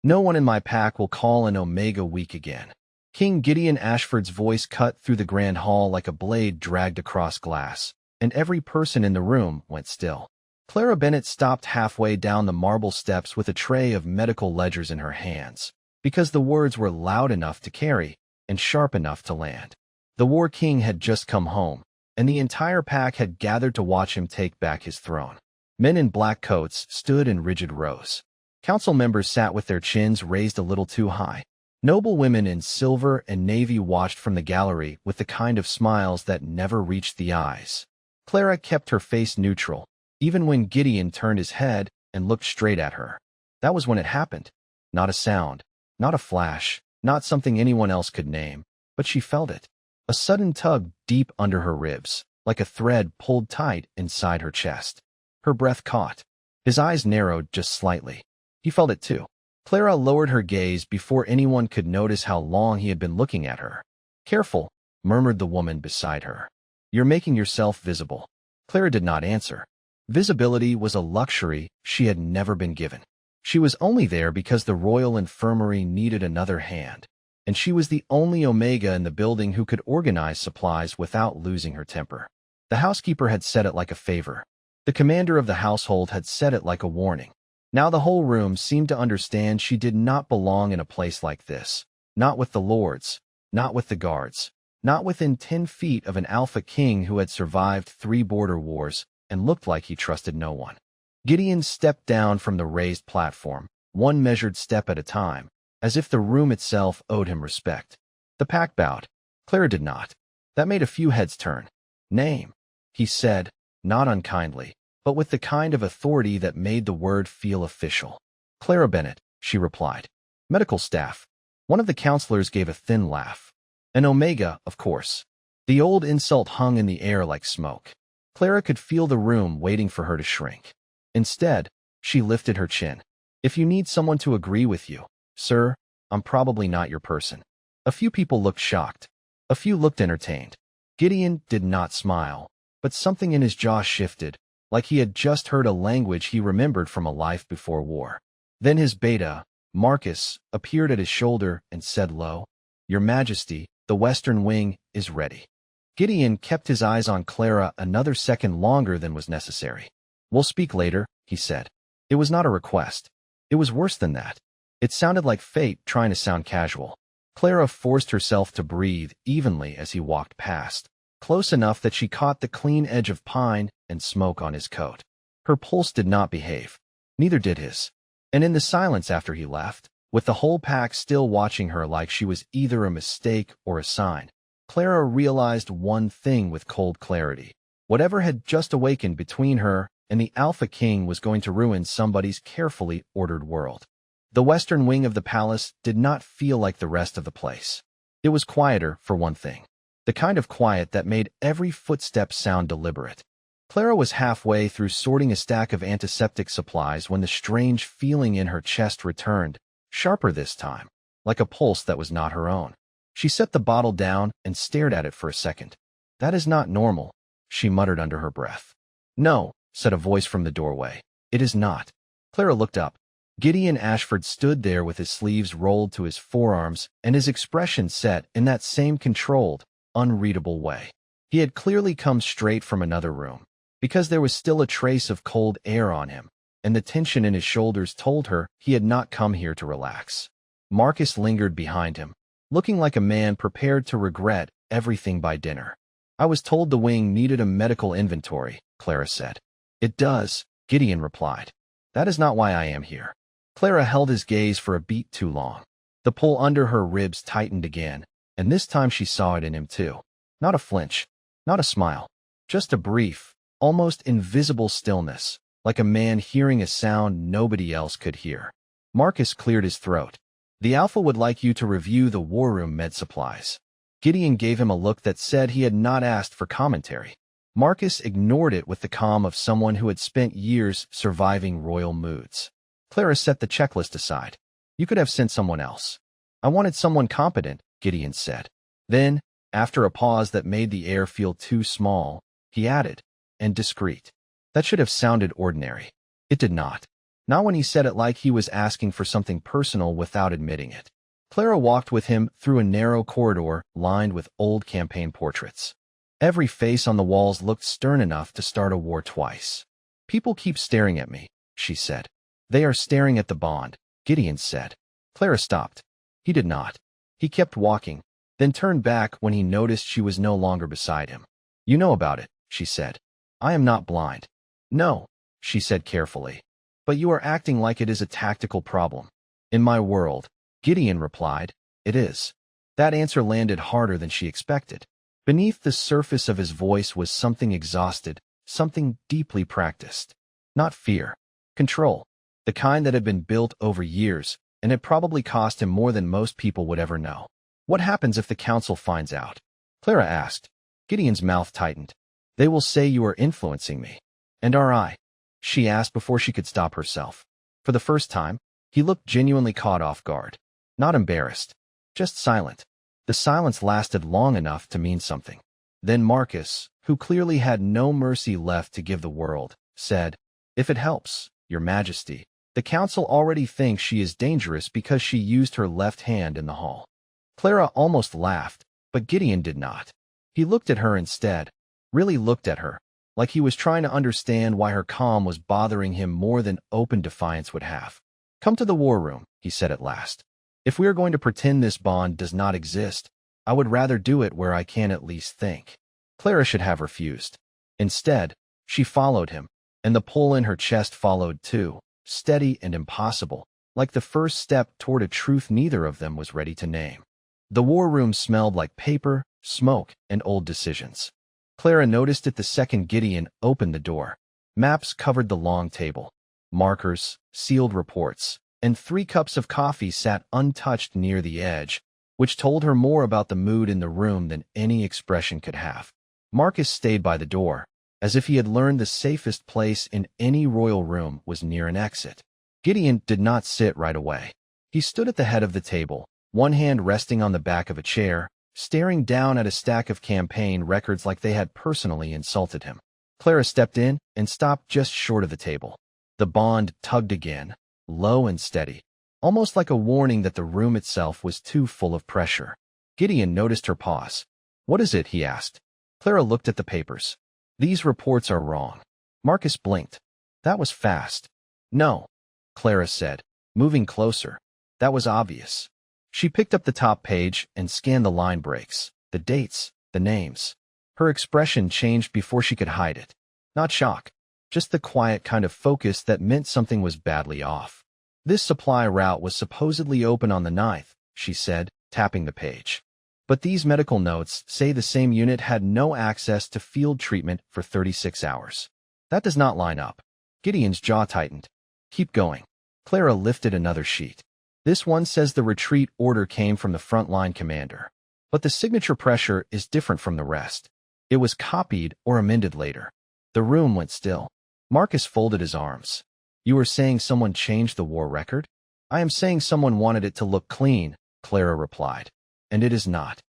No one in my pack will call an Omega weak again. King Gideon Ashford's voice cut through the grand hall like a blade dragged across glass, and every person in the room went still. Clara Bennett stopped halfway down the marble steps with a tray of medical ledgers in her hands, because the words were loud enough to carry and sharp enough to land. The War King had just come home, and the entire pack had gathered to watch him take back his throne. Men in black coats stood in rigid rows. Council members sat with their chins raised a little too high. Noble women in silver and navy watched from the gallery with the kind of smiles that never reached the eyes. Clara kept her face neutral, even when Gideon turned his head and looked straight at her. That was when it happened. Not a sound, not a flash, not something anyone else could name, but she felt it. A sudden tug deep under her ribs, like a thread pulled tight inside her chest. Her breath caught. His eyes narrowed just slightly. He felt it too. Clara lowered her gaze before anyone could notice how long he had been looking at her. "Careful," murmured the woman beside her. "You're making yourself visible." Clara did not answer. Visibility was a luxury she had never been given. She was only there because the Royal Infirmary needed another hand, and she was the only Omega in the building who could organize supplies without losing her temper. The housekeeper had said it like a favor. The commander of the household had said it like a warning. Now the whole room seemed to understand she did not belong in a place like this. Not with the lords, not with the guards, not within 10 feet of an alpha king who had survived 3 border wars and looked like he trusted no one. Gideon stepped down from the raised platform, one measured step at a time, as if the room itself owed him respect. The pack bowed. Clara did not. That made a few heads turn. "Name," he said, not unkindly, but with the kind of authority that made the word feel official. "Clara Bennett," she replied. "Medical staff." One of the counselors gave a thin laugh. "An Omega, of course." The old insult hung in the air like smoke. Clara could feel the room waiting for her to shrink. Instead, she lifted her chin. "If you need someone to agree with you, sir, I'm probably not your person." A few people looked shocked. A few looked entertained. Gideon did not smile, but something in his jaw shifted, like he had just heard a language he remembered from a life before war. Then his beta, Marcus, appeared at his shoulder and said low, "Your Majesty, the Western Wing is ready." Gideon kept his eyes on Clara another second longer than was necessary. "We'll speak later," he said. It was not a request. It was worse than that. It sounded like fate trying to sound casual. Clara forced herself to breathe evenly as he walked past, close enough that she caught the clean edge of pine and smoke on his coat. Her pulse did not behave. Neither did his. And in the silence after he left, with the whole pack still watching her like she was either a mistake or a sign, Clara realized one thing with cold clarity. Whatever had just awakened between her and the Alpha King was going to ruin somebody's carefully ordered world. The western wing of the palace did not feel like the rest of the place. It was quieter, for one thing. The kind of quiet that made every footstep sound deliberate. Clara was halfway through sorting a stack of antiseptic supplies when the strange feeling in her chest returned, sharper this time, like a pulse that was not her own. She set the bottle down and stared at it for a second. "That is not normal," she muttered under her breath. "No," said a voice from the doorway. "It is not." Clara looked up. Gideon Ashford stood there with his sleeves rolled to his forearms and his expression set in that same controlled, unreadable way. He had clearly come straight from another room, because there was still a trace of cold air on him, and the tension in his shoulders told her he had not come here to relax. Marcus lingered behind him, looking like a man prepared to regret everything by dinner. "I was told the wing needed a medical inventory," Clara said. "It does," Gideon replied. "That is not why I am here." Clara held his gaze for a beat too long. The pull under her ribs tightened again, and this time she saw it in him too. Not a flinch, not a smile, just a brief, almost invisible stillness, like a man hearing a sound nobody else could hear. Marcus cleared his throat. "The Alpha would like you to review the war room med supplies." Gideon gave him a look that said he had not asked for commentary. Marcus ignored it with the calm of someone who had spent years surviving royal moods. Clara set the checklist aside. "You could have sent someone else." "I wanted someone competent," Gideon said. Then, after a pause that made the air feel too small, he added, "and discreet." That should have sounded ordinary. It did not. Not when he said it like he was asking for something personal without admitting it. Clara walked with him through a narrow corridor lined with old campaign portraits. Every face on the walls looked stern enough to start a war twice. "People keep staring at me," she said. "They are staring at the bond," Gideon said. Clara stopped. He did not. He kept walking, then turned back when he noticed she was no longer beside him. "You know about it," she said. "I am not blind." "No," she said carefully. "But you are acting like it is a tactical problem." "In my world," Gideon replied, "it is." That answer landed harder than she expected. Beneath the surface of his voice was something exhausted, something deeply practiced. Not fear. Control. The kind that had been built over years, and it probably cost him more than most people would ever know. "What happens if the council finds out?" Clara asked. Gideon's mouth tightened. "They will say you are influencing me." "And are I?" she asked before she could stop herself. For the first time, he looked genuinely caught off guard. Not embarrassed. Just silent. The silence lasted long enough to mean something. Then Marcus, who clearly had no mercy left to give the world, said, "If it helps, Your Majesty, the council already thinks she is dangerous because she used her left hand in the hall." Clara almost laughed, but Gideon did not. He looked at her instead, really looked at her, like he was trying to understand why her calm was bothering him more than open defiance would have. "Come to the war room," he said at last. "If we are going to pretend this bond does not exist, I would rather do it where I can at least think." Clara should have refused. Instead, she followed him, and the pull in her chest followed too, steady and impossible, like the first step toward a truth neither of them was ready to name. The war room smelled like paper, smoke, and old decisions. Clara noticed it the second Gideon opened the door. Maps covered the long table. Markers, sealed reports, and 3 cups of coffee sat untouched near the edge, which told her more about the mood in the room than any expression could have. Marcus stayed by the door, as if he had learned the safest place in any royal room was near an exit. Gideon did not sit right away. He stood at the head of the table, one hand resting on the back of a chair, staring down at a stack of campaign records like they had personally insulted him. Clara stepped in and stopped just short of the table. The bond tugged again, low and steady, almost like a warning that the room itself was too full of pressure. Gideon noticed her pause. "What is it?" he asked. Clara looked at the papers. "These reports are wrong." Marcus blinked. "That was fast." "No," Clara said, moving closer. "That was obvious." She picked up the top page and scanned the line breaks, the dates, the names. Her expression changed before she could hide it. Not shock, just the quiet kind of focus that meant something was badly off. "This supply route was supposedly open on the 9th, she said, tapping the page. "But these medical notes say the same unit had no access to field treatment for 36 hours. That does not line up." Gideon's jaw tightened. "Keep going." Clara lifted another sheet. "This one says the retreat order came from the frontline commander. But the signature pressure is different from the rest. It was copied or amended later." The room went still. Marcus folded his arms. "You are saying someone changed the war record?" "I am saying someone wanted it to look clean," Clara replied. "And it is not."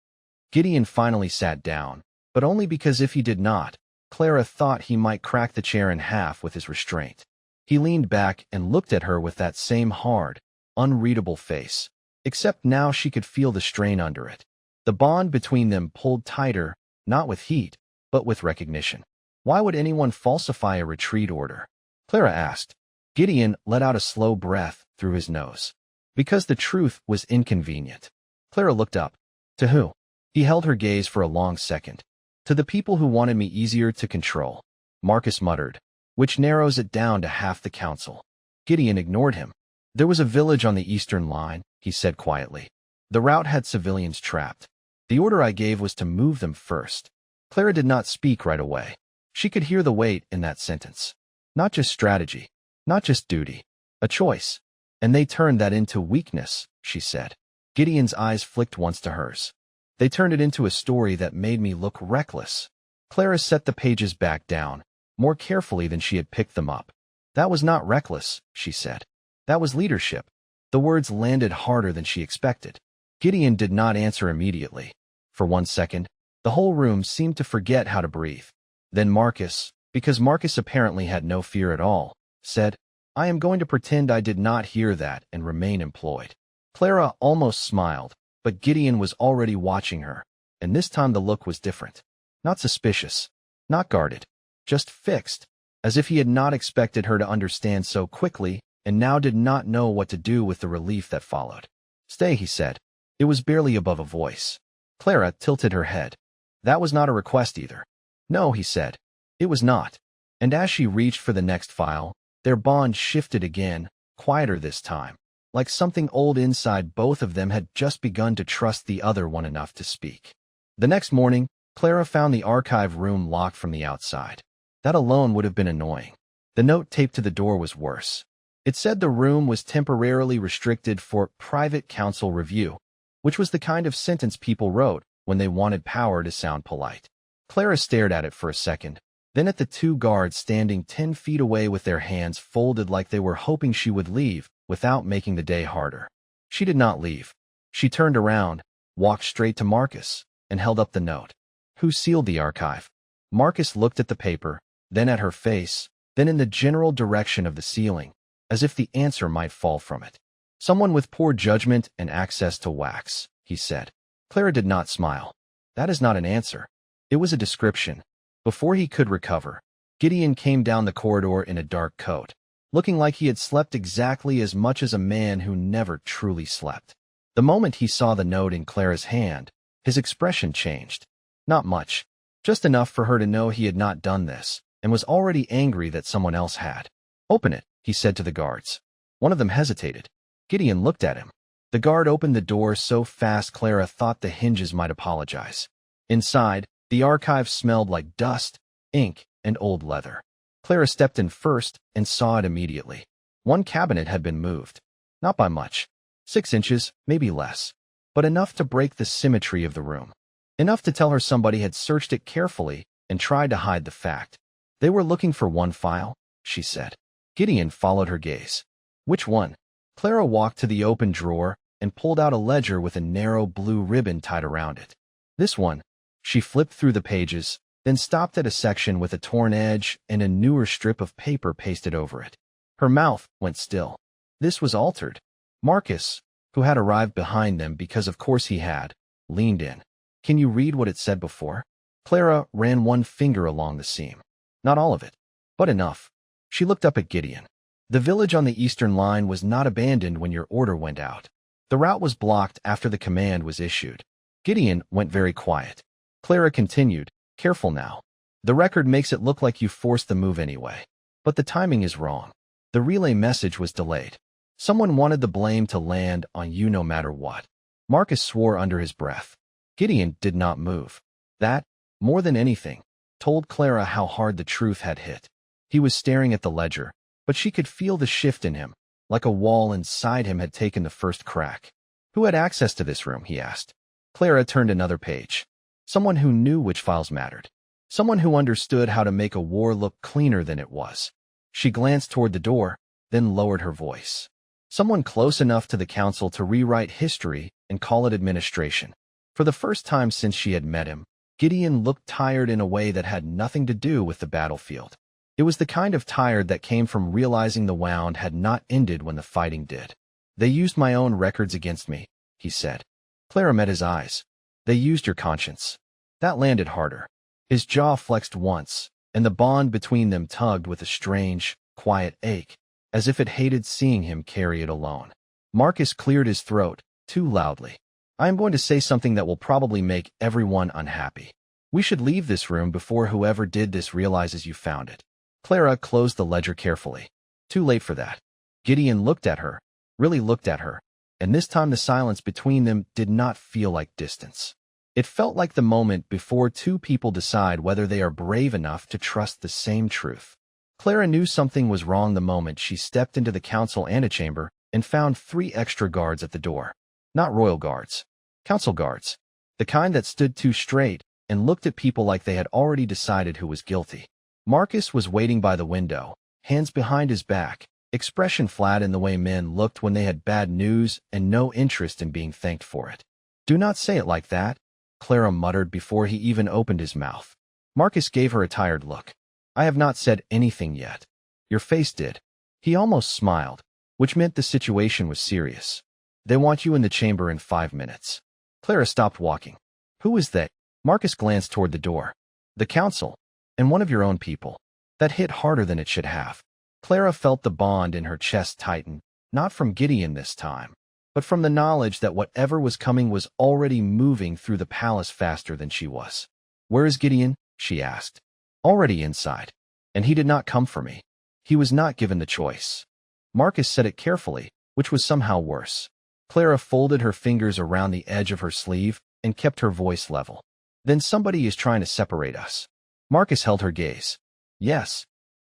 Gideon finally sat down, but only because if he did not, Clara thought he might crack the chair in half with his restraint. He leaned back and looked at her with that same hard, unreadable face, except now she could feel the strain under it. The bond between them pulled tighter, not with heat, but with recognition. "Why would anyone falsify a retreat order?" Clara asked. Gideon let out a slow breath through his nose. "Because the truth was inconvenient." Clara looked up. "To who?" He held her gaze for a long second. "To the people who wanted me easier to control," Marcus muttered, "which narrows it down to half the council." Gideon ignored him. "There was a village on the eastern line," he said quietly. "The route had civilians trapped. The order I gave was to move them first." Clara did not speak right away. She could hear the weight in that sentence. Not just strategy, not just duty, a choice. "And they turned that into weakness," she said. Gideon's eyes flicked once to hers. "They turned it into a story that made me look reckless." Clara set the pages back down, more carefully than she had picked them up. "That was not reckless," she said. "That was leadership." The words landed harder than she expected. Gideon did not answer immediately. For 1 second, the whole room seemed to forget how to breathe. Then Marcus, because Marcus apparently had no fear at all, said, I am going to pretend I did not hear that and remain employed. Clara almost smiled, but Gideon was already watching her, and this time the look was different. Not suspicious, not guarded, just fixed, as if he had not expected her to understand so quickly and now did not know what to do with the relief that followed. Stay, he said. It was barely above a voice. Clara tilted her head. That was not a request either. No, he said. It was not. And as she reached for the next file, their bond shifted again, quieter this time, like something old inside both of them had just begun to trust the other one enough to speak. The next morning, Clara found the archive room locked from the outside. That alone would have been annoying. The note taped to the door was worse. It said the room was temporarily restricted for private counsel review, which was the kind of sentence people wrote when they wanted power to sound polite. Clara stared at it for a second, then at the two guards standing 10 feet away with their hands folded like they were hoping she would leave without making the day harder. She did not leave. She turned around, walked straight to Marcus, and held up the note. Who sealed the archive? Marcus looked at the paper, then at her face, then in the general direction of the ceiling, as if the answer might fall from it. Someone with poor judgment and access to wax, he said. Clara did not smile. That is not an answer. It was a description. Before he could recover, Gideon came down the corridor in a dark coat, looking like he had slept exactly as much as a man who never truly slept. The moment he saw the note in Clara's hand, his expression changed. Not much, just enough for her to know he had not done this, and was already angry that someone else had. Open it, he said to the guards. One of them hesitated. Gideon looked at him. The guard opened the door so fast Clara thought the hinges might apologize. Inside, the archive smelled like dust, ink, and old leather. Clara stepped in first and saw it immediately. One cabinet had been moved. Not by much. 6 inches, maybe less. But enough to break the symmetry of the room. Enough to tell her somebody had searched it carefully and tried to hide the fact. They were looking for one file, she said. Gideon followed her gaze. Which one? Clara walked to the open drawer and pulled out a ledger with a narrow blue ribbon tied around it. This one. She flipped through the pages, then stopped at a section with a torn edge and a newer strip of paper pasted over it. Her mouth went still. This was altered. Marcus, who had arrived behind them because of course he had, leaned in. Can you read what it said before? Clara ran one finger along the seam. Not all of it, but enough. She looked up at Gideon. The village on the eastern line was not abandoned when your order went out. The route was blocked after the command was issued. Gideon went very quiet. Clara continued, careful now. The record makes it look like you forced the move anyway. But the timing is wrong. The relay message was delayed. Someone wanted the blame to land on you no matter what. Marcus swore under his breath. Gideon did not move. That, more than anything, told Clara how hard the truth had hit. He was staring at the ledger, but she could feel the shift in him, like a wall inside him had taken the first crack. Who had access to this room, he asked. Clara turned another page. Someone who knew which files mattered. Someone who understood how to make a war look cleaner than it was. She glanced toward the door, then lowered her voice. Someone close enough to the council to rewrite history and call it administration. For the first time since she had met him, Gideon looked tired in a way that had nothing to do with the battlefield. It was the kind of tired that came from realizing the wound had not ended when the fighting did. They used my own records against me, he said. Clara met his eyes. They used your conscience. That landed harder. His jaw flexed once, and the bond between them tugged with a strange, quiet ache, as if it hated seeing him carry it alone. Marcus cleared his throat, too loudly. I am going to say something that will probably make everyone unhappy. We should leave this room before whoever did this realizes you found it. Clara closed the ledger carefully. Too late for that. Gideon looked at her, really looked at her, and this time the silence between them did not feel like distance. It felt like the moment before two people decide whether they are brave enough to trust the same truth. Clara knew something was wrong the moment she stepped into the council antechamber and found 3 extra guards at the door. Not royal guards. Council guards. The kind that stood too straight and looked at people like they had already decided who was guilty. Marcus was waiting by the window, hands behind his back, expression flat in the way men looked when they had bad news and no interest in being thanked for it. Do not say it like that, Clara muttered before he even opened his mouth. Marcus gave her a tired look. I have not said anything yet. Your face did. He almost smiled, which meant the situation was serious. They want you in the chamber in 5 minutes. Clara stopped walking. Who is they? Marcus glanced toward the door. The council, and one of your own people. That hit harder than it should have. Clara felt the bond in her chest tighten, not from Gideon this time, but from the knowledge that whatever was coming was already moving through the palace faster than she was. Where is Gideon? She asked. Already inside. And he did not come for me. He was not given the choice. Marcus said it carefully, which was somehow worse. Clara folded her fingers around the edge of her sleeve and kept her voice level. Then somebody is trying to separate us. Marcus held her gaze. Yes.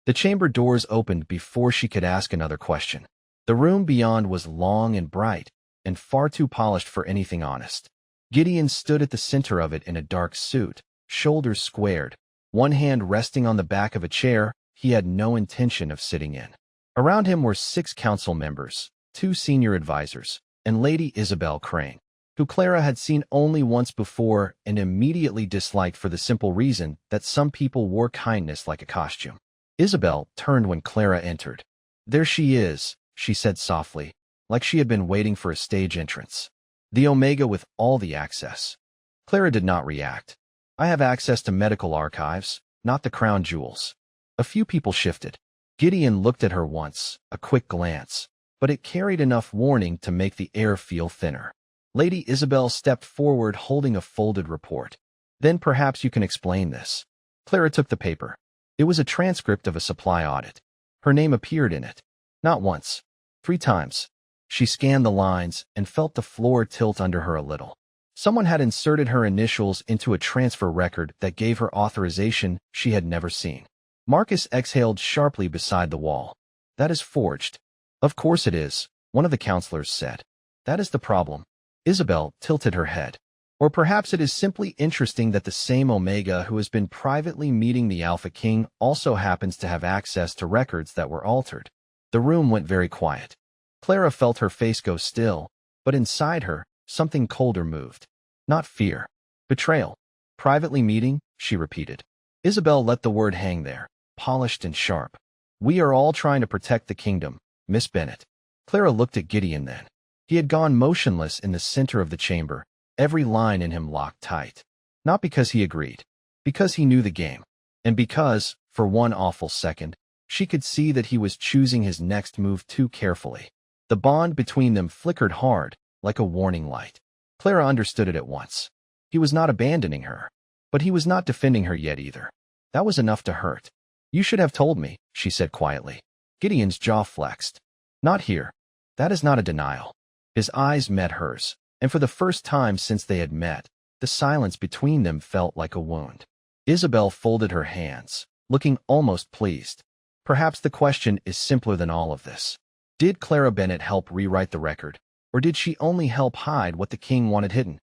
The chamber doors opened before she could ask another question. The room beyond was long and bright, and far too polished for anything honest. Gideon stood at the center of it in a dark suit, shoulders squared, one hand resting on the back of a chair he had no intention of sitting in. Around him were 6 council members, 2 senior advisors, and Lady Isabel Crane, who Clara had seen only once before and immediately disliked for the simple reason that some people wore kindness like a costume. Isabel turned when Clara entered. There she is, she said softly, like she had been waiting for a stage entrance. The Omega with all the access. Clara did not react. I have access to medical archives, not the crown jewels. A few people shifted. Gideon looked at her once, a quick glance, but it carried enough warning to make the air feel thinner. Lady Isabel stepped forward holding a folded report. Then perhaps you can explain this. Clara took the paper. It was a transcript of a supply audit. Her name appeared in it. Not once. 3 times. She scanned the lines and felt the floor tilt under her a little. Someone had inserted her initials into a transfer record that gave her authorization she had never seen. Marcus exhaled sharply beside the wall. That is forged. Of course it is, one of the counselors said. That is the problem. Isabel tilted her head. Or perhaps it is simply interesting that the same Omega who has been privately meeting the Alpha King also happens to have access to records that were altered. The room went very quiet. Clara felt her face go still, but inside her, something colder moved. Not fear. Betrayal. Privately meeting, she repeated. Isabel let the word hang there, polished and sharp. We are all trying to protect the kingdom, Miss Bennet. Clara looked at Gideon then. He had gone motionless in the center of the chamber, every line in him locked tight. Not because he agreed, because he knew the game, and because, for one awful second, she could see that he was choosing his next move too carefully. The bond between them flickered hard, like a warning light. Clara understood it at once. He was not abandoning her, but he was not defending her yet either. That was enough to hurt. You should have told me, she said quietly. Gideon's jaw flexed. Not here. That is not a denial. His eyes met hers, and for the first time since they had met, the silence between them felt like a wound. Isabel folded her hands, looking almost pleased. Perhaps the question is simpler than all of this. Did Clara Bennet help rewrite the record, or did she only help hide what the king wanted hidden?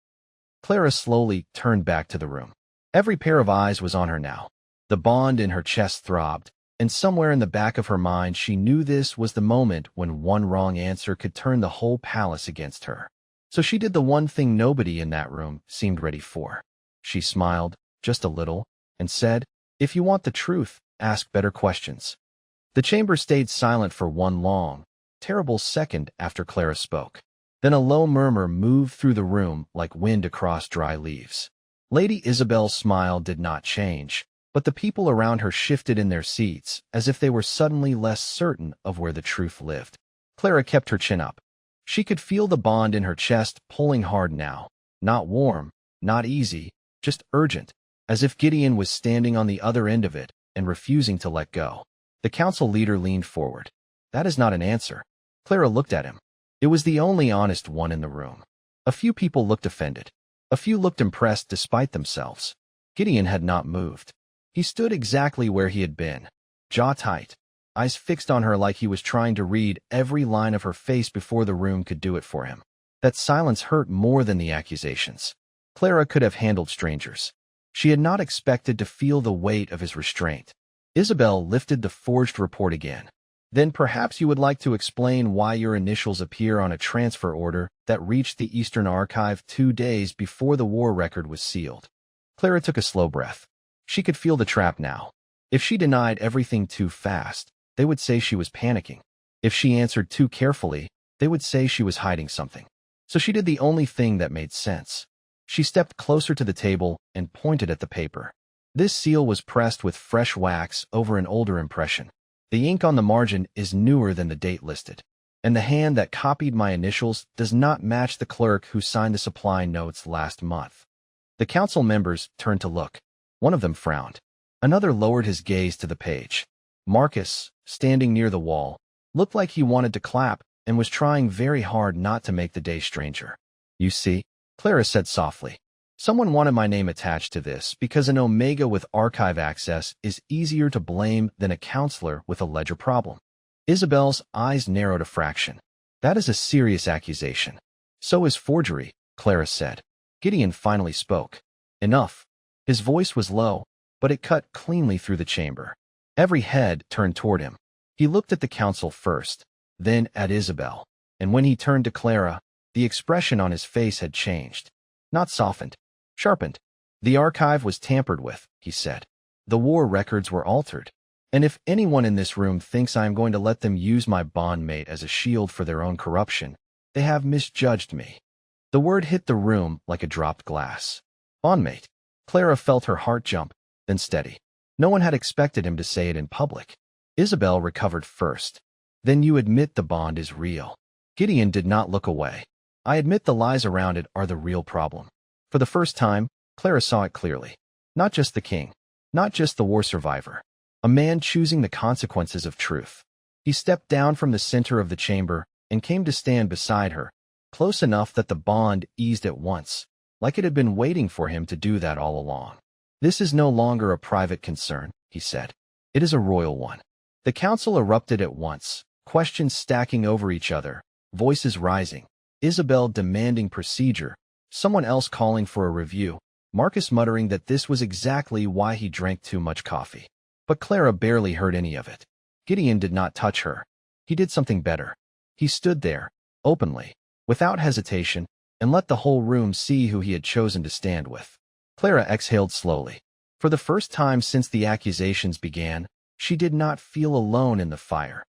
Clara slowly turned back to the room. Every pair of eyes was on her now. The bond in her chest throbbed, and somewhere in the back of her mind she knew this was the moment when one wrong answer could turn the whole palace against her. So she did the one thing nobody in that room seemed ready for. She smiled, just a little, and said, If you want the truth, ask better questions. The chamber stayed silent for one long, terrible second after Clara spoke. Then a low murmur moved through the room like wind across dry leaves. Lady Isabel's smile did not change, but the people around her shifted in their seats as if they were suddenly less certain of where the truth lived. Clara kept her chin up. She could feel the bond in her chest pulling hard now, not warm, not easy, just urgent, as if Gideon was standing on the other end of it and refusing to let go. The council leader leaned forward. That is not an answer. Clara looked at him. It was the only honest one in the room. A few people looked offended. A few looked impressed despite themselves. Gideon had not moved. He stood exactly where he had been, jaw tight, eyes fixed on her like he was trying to read every line of her face before the room could do it for him. That silence hurt more than the accusations. Clara could have handled strangers. She had not expected to feel the weight of his restraint. Isabel lifted the forged report again. Then perhaps you would like to explain why your initials appear on a transfer order that reached the Eastern Archive 2 days before the war record was sealed. Clara took a slow breath. She could feel the trap now. If she denied everything too fast, they would say she was panicking. If she answered too carefully, they would say she was hiding something. So she did the only thing that made sense. She stepped closer to the table and pointed at the paper. This seal was pressed with fresh wax over an older impression. The ink on the margin is newer than the date listed, and the hand that copied my initials does not match the clerk who signed the supply notes last month. The council members turned to look. One of them frowned. Another lowered his gaze to the page. Marcus, standing near the wall, looked like he wanted to clap and was trying very hard not to make the day stranger. You see, Clara said softly. Someone wanted my name attached to this because an Omega with archive access is easier to blame than a counselor with a ledger problem. Isabel's eyes narrowed a fraction. That is a serious accusation. So is forgery, Clara said. Gideon finally spoke. Enough. His voice was low, but it cut cleanly through the chamber. Every head turned toward him. He looked at the council first, then at Isabel, and when he turned to Clara, the expression on his face had changed. Not softened, sharpened. The archive was tampered with, he said. The war records were altered. And if anyone in this room thinks I am going to let them use my bondmate as a shield for their own corruption, they have misjudged me. The word hit the room like a dropped glass. Bondmate. Clara felt her heart jump, then steady. No one had expected him to say it in public. Isabel recovered first. Then you admit the bond is real. Gideon did not look away. I admit the lies around it are the real problem. For the first time, Clara saw it clearly. Not just the king. Not just the war survivor. A man choosing the consequences of truth. He stepped down from the center of the chamber and came to stand beside her, close enough that the bond eased at once, like it had been waiting for him to do that all along. This is no longer a private concern, he said. It is a royal one. The council erupted at once, questions stacking over each other, voices rising. Isabel demanding procedure, someone else calling for a review, Marcus muttering that this was exactly why he drank too much coffee. But Clara barely heard any of it. Gideon did not touch her. He did something better. He stood there, openly, without hesitation, and let the whole room see who he had chosen to stand with. Clara exhaled slowly. For the first time since the accusations began, she did not feel alone in the fire.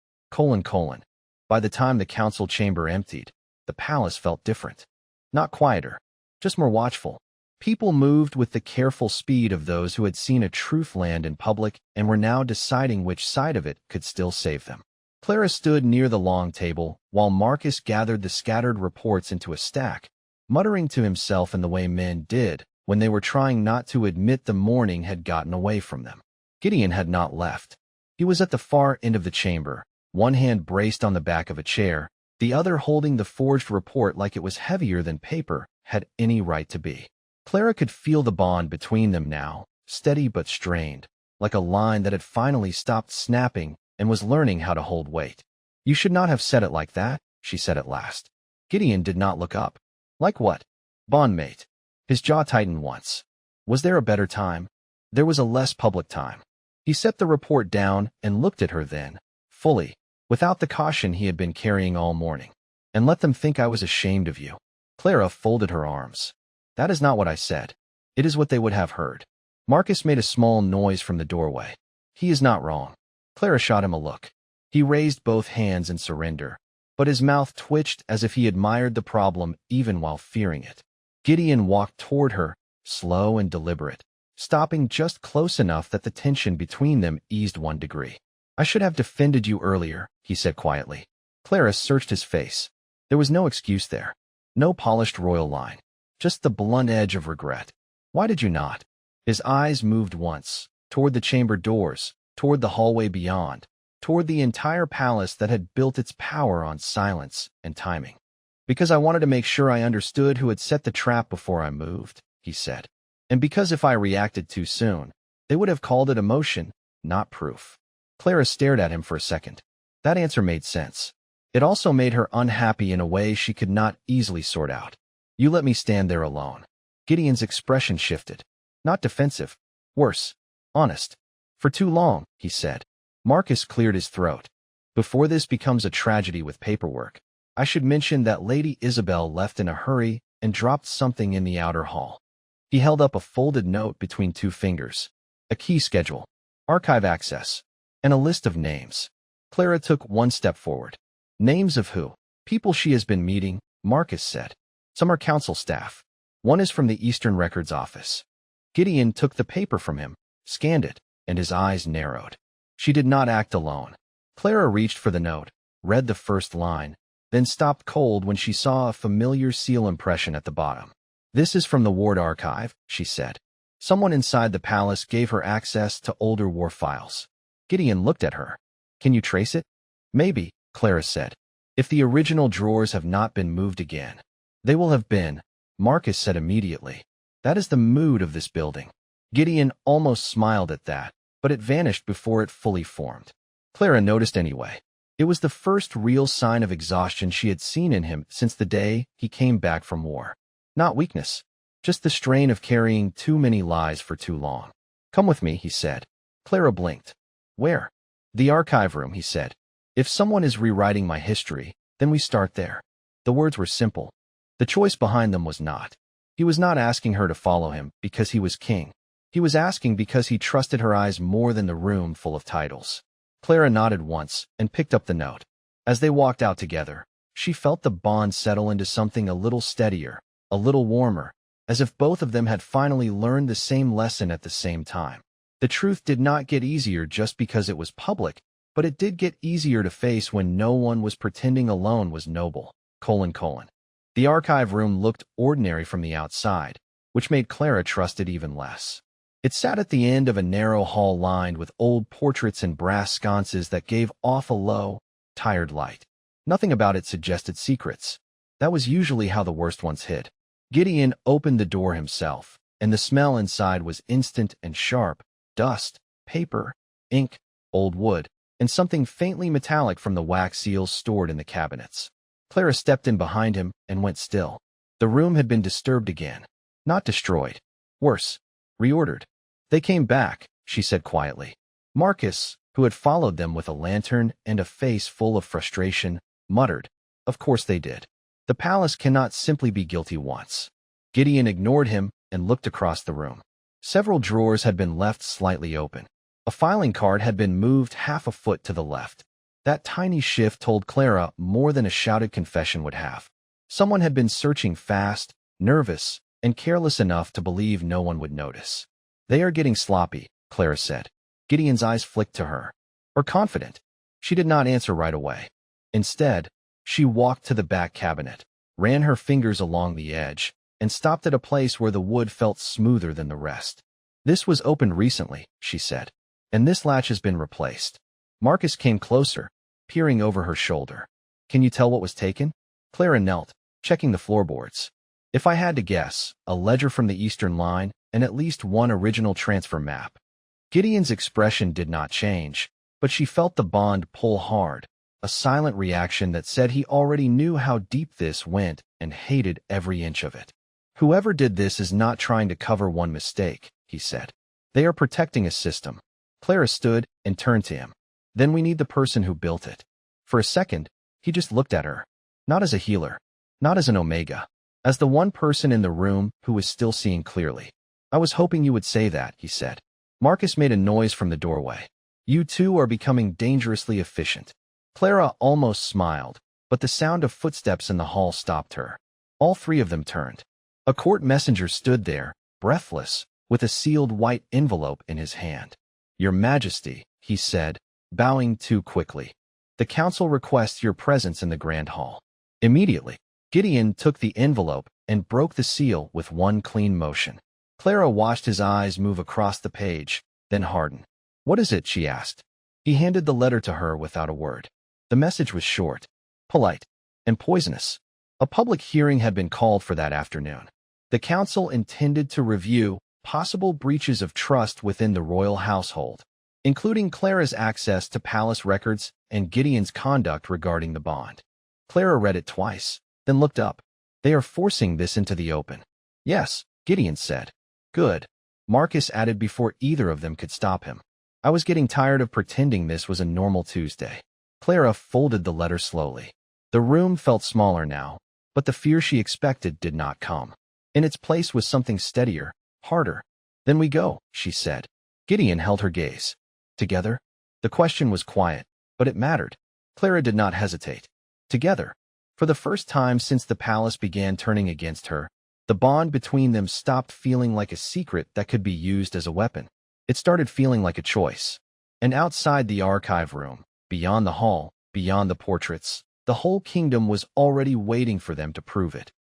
By the time the council chamber emptied, the palace felt different. Not quieter, just more watchful. People moved with the careful speed of those who had seen a truth land in public and were now deciding which side of it could still save them. Clara stood near the long table while Marcus gathered the scattered reports into a stack, muttering to himself in the way men did when they were trying not to admit the morning had gotten away from them. Gideon had not left. He was at the far end of the chamber, one hand braced on the back of a chair, the other holding the forged report like it was heavier than paper had any right to be. Clara could feel the bond between them now, steady but strained, like a line that had finally stopped snapping and was learning how to hold weight. You should not have said it like that, she said at last. Gideon did not look up. Like what? Bondmate. His jaw tightened once. Was there a better time? There was a less public time. He set the report down and looked at her then, fully, without the caution he had been carrying all morning. And let them think I was ashamed of you. Clara folded her arms. That is not what I said. It is what they would have heard. Marcus made a small noise from the doorway. He is not wrong. Clara shot him a look. He raised both hands in surrender, but his mouth twitched as if he admired the problem even while fearing it. Gideon walked toward her, slow and deliberate, stopping just close enough that the tension between them eased 1 degree. I should have defended you earlier, he said quietly. Clara searched his face. There was no excuse there. No polished royal line. Just the blunt edge of regret. Why did you not? His eyes moved once, toward the chamber doors, toward the hallway beyond, toward the entire palace that had built its power on silence and timing. Because I wanted to make sure I understood who had set the trap before I moved, he said. And because if I reacted too soon, they would have called it emotion, not proof. Clara stared at him for a second. That answer made sense. It also made her unhappy in a way she could not easily sort out. You let me stand there alone. Gideon's expression shifted. Not defensive. Worse. Honest. For too long, he said. Marcus cleared his throat. Before this becomes a tragedy with paperwork, I should mention that Lady Isabel left in a hurry and dropped something in the outer hall. He held up a folded note between 2 fingers. A key schedule. Archive access. And a list of names. Clara took 1 step forward. Names of who? People she has been meeting, Marcus said. Some are council staff. One is from the Eastern Records Office. Gideon took the paper from him, scanned it, and his eyes narrowed. She did not act alone. Clara reached for the note, read the first line, then stopped cold when she saw a familiar seal impression at the bottom. This is from the Ward Archive, she said. Someone inside the palace gave her access to older war files. Gideon looked at her. Can you trace it? Maybe, Clara said. If the original drawers have not been moved again. They will have been, Marcus said immediately. That is the mood of this building. Gideon almost smiled at that, but it vanished before it fully formed. Clara noticed anyway. It was the first real sign of exhaustion she had seen in him since the day he came back from war. Not weakness, just the strain of carrying too many lies for too long. Come with me, he said. Clara blinked. Where? The archive room, he said. If someone is rewriting my history, then we start there. The words were simple. The choice behind them was not. He was not asking her to follow him because he was king. He was asking because he trusted her eyes more than the room full of titles. Clara nodded once and picked up the note. As they walked out together, she felt the bond settle into something a little steadier, a little warmer, as if both of them had finally learned the same lesson at the same time. The truth did not get easier just because it was public, but it did get easier to face when no one was pretending alone was noble. : The archive room looked ordinary from the outside, which made Clara trust it even less. It sat at the end of a narrow hall lined with old portraits and brass sconces that gave off a low, tired light. Nothing about it suggested secrets. That was usually how the worst ones hid. Gideon opened the door himself, and the smell inside was instant and sharp: dust, paper, ink, old wood, and something faintly metallic from the wax seals stored in the cabinets. Clara stepped in behind him and went still. The room had been disturbed again. Not destroyed. Worse, reordered. They came back, she said quietly. Marcus, who had followed them with a lantern and a face full of frustration, muttered, Of course they did. The palace cannot simply be guilty once. Gideon ignored him and looked across the room. Several drawers had been left slightly open. A filing card had been moved half a foot to the left. That tiny shift told Clara more than a shouted confession would have. Someone had been searching fast, nervous, and careless enough to believe no one would notice. They are getting sloppy, Clara said. Gideon's eyes flicked to her. Or confident. She did not answer right away. Instead, she walked to the back cabinet, ran her fingers along the edge, and stopped at a place where the wood felt smoother than the rest. This was opened recently, she said, and this latch has been replaced. Marcus came closer, peering over her shoulder. Can you tell what was taken? Clara knelt, checking the floorboards. If I had to guess, a ledger from the Eastern Line and at least one original transfer map. Gideon's expression did not change, but she felt the bond pull hard, a silent reaction that said he already knew how deep this went and hated every inch of it. Whoever did this is not trying to cover one mistake, he said. They are protecting a system. Clara stood and turned to him. Then we need the person who built it. For a second, he just looked at her. Not as a healer, not as an Omega, as the one person in the room who was still seeing clearly. I was hoping you would say that, he said. Marcus made a noise from the doorway. You two are becoming dangerously efficient. Clara almost smiled, but the sound of footsteps in the hall stopped her. All three of them turned. A court messenger stood there, breathless, with a sealed white envelope in his hand. Your Majesty, he said, bowing too quickly. The council requests your presence in the Grand Hall. Immediately, Gideon took the envelope and broke the seal with one clean motion. Clara watched his eyes move across the page, then harden. What is it? She asked. He handed the letter to her without a word. The message was short, polite, and poisonous. A public hearing had been called for that afternoon. The council intended to review possible breaches of trust within the royal household, including Clara's access to palace records and Gideon's conduct regarding the bond. Clara read it twice, then looked up. They are forcing this into the open. Yes, Gideon said. Good. Marcus added before either of them could stop him. I was getting tired of pretending this was a normal Tuesday. Clara folded the letter slowly. The room felt smaller now, but the fear she expected did not come. In its place was something steadier, harder. Then we go, she said. Gideon held her gaze. Together? The question was quiet, but it mattered. Clara did not hesitate. together. For the first time since the palace began turning against her, the bond between them stopped feeling like a secret that could be used as a weapon. It started feeling like a choice. And outside the archive room, beyond the hall, beyond the portraits, the whole kingdom was already waiting for them to prove it. :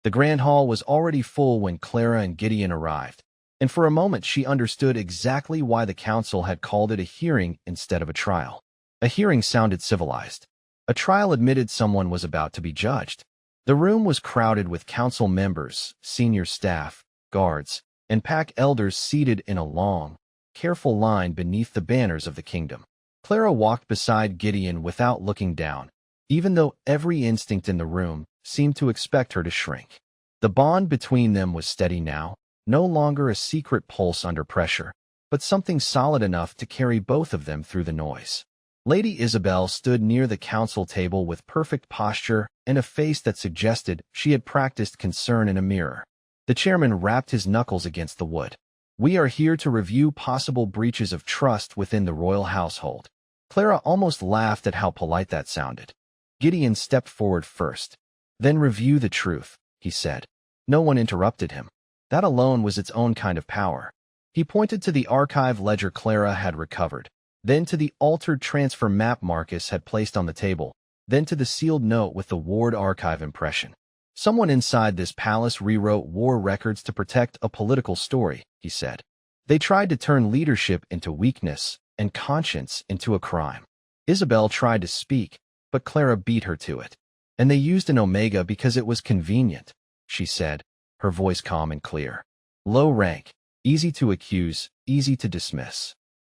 The grand hall was already full when Clara and Gideon arrived, and for a moment she understood exactly why the council had called it a hearing instead of a trial. A hearing sounded civilized. A trial admitted someone was about to be judged. The room was crowded with council members, senior staff, guards, and pack elders seated in a long, careful line beneath the banners of the kingdom. Clara walked beside Gideon without looking down, even though every instinct in the room seemed to expect her to shrink. The bond between them was steady now, no longer a secret pulse under pressure, but something solid enough to carry both of them through the noise. Lady Isabel stood near the council table with perfect posture and a face that suggested she had practiced concern in a mirror. The chairman rapped his knuckles against the wood. "We are here to review possible breaches of trust within the royal household." Clara almost laughed at how polite that sounded. Gideon stepped forward first. "Then review the truth," he said. No one interrupted him. That alone was its own kind of power. He pointed to the archive ledger Clara had recovered, then to the altered transfer map Marcus had placed on the table, then to the sealed note with the Ward archive impression. "Someone inside this palace rewrote war records to protect a political story," he said. "They tried to turn leadership into weakness and conscience into a crime." Isabel tried to speak, but Clara beat her to it. "And they used an omega because it was convenient," she said, her voice calm and clear. "Low rank, easy to accuse, easy to dismiss."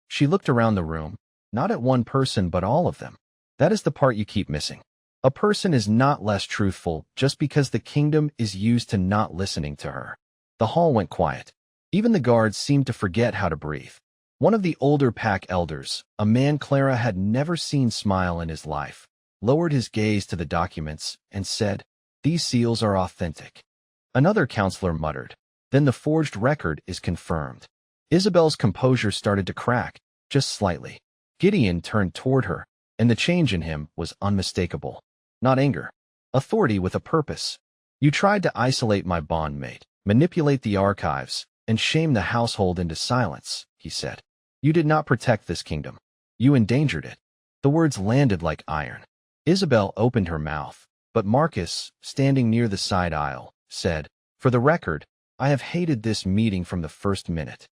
She looked around the room, not at one person but all of them. That is the part you keep missing. A person is not less truthful just because the kingdom is used to not listening to her. The hall went quiet. Even the guards seemed to forget how to breathe. One of the older pack elders, a man Clara had never seen smile in his life, lowered his gaze to the documents and said, "These seals are authentic." Another counselor muttered, "Then the forged record is confirmed." Isabel's composure started to crack, just slightly. Gideon turned toward her, and the change in him was unmistakable. Not anger. Authority with a purpose. "You tried to isolate my bondmate, manipulate the archives, and shame the household into silence," he said. "You did not protect this kingdom. You endangered it." The words landed like iron. Isabel opened her mouth, but Marcus, standing near the side aisle, said, "For the record, I have hated this meeting from the first minute."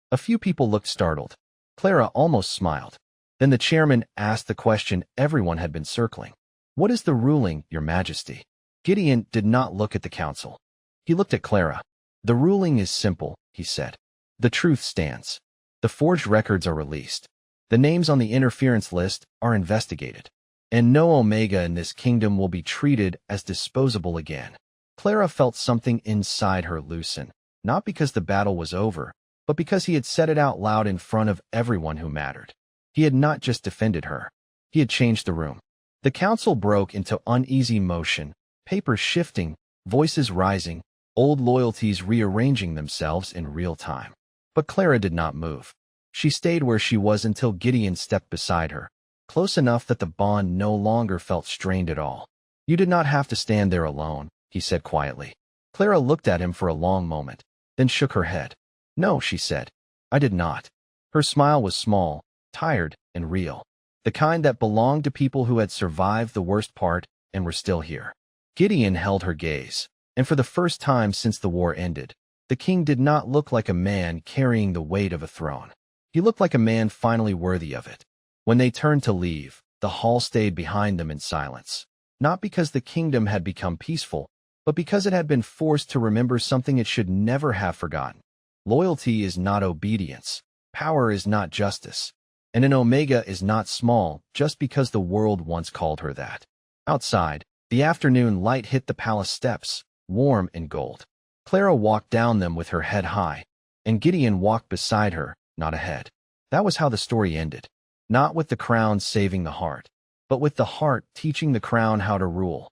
A few people looked startled. Clara almost smiled. Then the chairman asked the question everyone had been circling. "What is the ruling, Your Majesty?" Gideon did not look at the council. He looked at Clara. "The ruling is simple," he said. "The truth stands. The forged records are released. The names on the interference list are investigated. And no Omega in this kingdom will be treated as disposable again." Clara felt something inside her loosen, not because the battle was over, but because he had said it out loud in front of everyone who mattered. He had not just defended her. He had changed the room. The council broke into uneasy motion, papers shifting, voices rising, old loyalties rearranging themselves in real time. But Clara did not move. She stayed where she was until Gideon stepped beside her, close enough that the bond no longer felt strained at all. "You did not have to stand there alone," he said quietly. Clara looked at him for a long moment, then shook her head. "No," she said. "I did not." Her smile was small, tired, and real. The kind that belonged to people who had survived the worst part and were still here. Gideon held her gaze, and for the first time since the war ended, the king did not look like a man carrying the weight of a throne. He looked like a man finally worthy of it. When they turned to leave, the hall stayed behind them in silence. Not because the kingdom had become peaceful, but because it had been forced to remember something it should never have forgotten. Loyalty is not obedience. Power is not justice. And an Omega is not small just because the world once called her that. Outside, the afternoon light hit the palace steps, warm and gold. Clara walked down them with her head high, and Gideon walked beside her, not ahead. That was how the story ended. Not with the crown saving the heart, but with the heart teaching the crown how to rule. :